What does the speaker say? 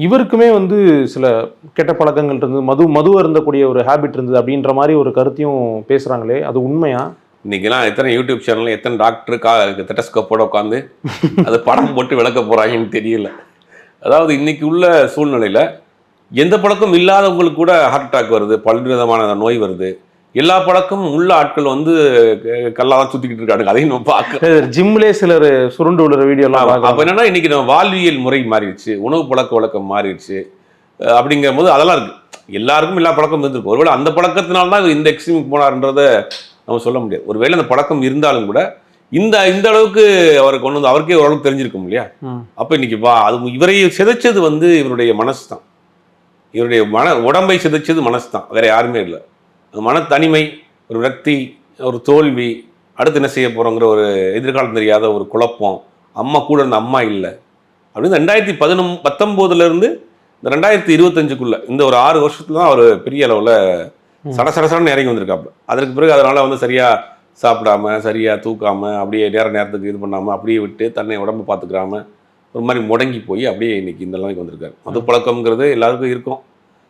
இவருக்குமே வந்து சில கெட்ட பழக்கங்கள் இருந்தது, மது அருந்தக்கூடிய ஒரு ஹேபிட் இருந்தது அப்படின்ற மாதிரி ஒரு கருத்தையும் பேசுகிறாங்களே, அது உண்மையா? இன்றைக்கெல்லாம் எத்தனை யூடியூப் சேனல் எத்தனை டாக்டர் டெட்டஸ்கோப்போட உட்காந்து அது படம் போட்டு விளக்க போகிறாங்கன்னு தெரியல. அதாவது இன்னைக்கு உள்ள சூழ்நிலையில் எந்த பழக்கம் இல்லாதவங்களுக்கு கூட ஹார்ட் அட்டாக் வருது, பல்வேறு விதமான நோய் வருது. எல்லா பழக்கமும் உள்ள ஆட்கள் வந்து கல்லாதான் சுற்றிக்கிட்டு இருக்காங்க. அதையும் நம்ம பார்க்க ஜிம்லேயே சிலர் சுருண்டு விழுற வீடியோலாம் அப்போ என்னன்னா இன்னைக்கு நம்ம வாழ்வியல் முறை மாறிடுச்சு, உணவு பழக்க வழக்கம் மாறிடுச்சு. அப்படிங்கும் போது அதெல்லாம் இருக்குது. எல்லாருக்கும் எல்லா பழக்கம் இருந்திருக்கும். ஒருவேளை அந்த பழக்கத்தினால்தான் இந்த எக்ஸ்ட்ரீமுக்கு போனார்ன்றதை நம்ம சொல்ல முடியாது. ஒருவேளை அந்த பழக்கம் இருந்தாலும் கூட இந்த அளவுக்கு அவரை கொண்டு வந்து அவருக்கே ஓரளவுக்கு தெரிஞ்சிருக்கும் இல்லையா? அப்போ இன்னைக்கு அது இவரை சிதைச்சது வந்து இவருடைய மனசு தான். இவருடைய உடம்பை சிதைச்சது மனசு தான், வேற யாருமே இல்லை. அந்த மன தனிமை, ஒரு விரக்தி, ஒரு தோல்வி, அடுத்து என்ன செய்ய போகிறோங்கிற ஒரு எதிர்காலம் தெரியாத ஒரு குழப்பம், அம்மா கூட இருந்த அம்மா இல்லை அப்படின்னு 2019 இந்த 2025 இந்த ஒரு 6 வருஷத்துல தான் அவர் பெரிய அளவில் சடசடன்னு இறங்கி வந்திருக்காப்புல. அதற்கு பிறகு அதனால் வந்து சரியாக சாப்பிடாம, சரியாக தூக்காமல், அப்படியே நேரத்துக்கு இது பண்ணாமல் அப்படியே விட்டு தன்னை உடம்பு பார்த்துக்கிறாம ஒரு மாதிரி முடங்கி போய் அப்படியே இன்னைக்கு இந்த நிலைமைக்கு வந்திருக்காரு. மது பழக்கம்ங்கிறது எல்லாருக்கும் இருக்கும்.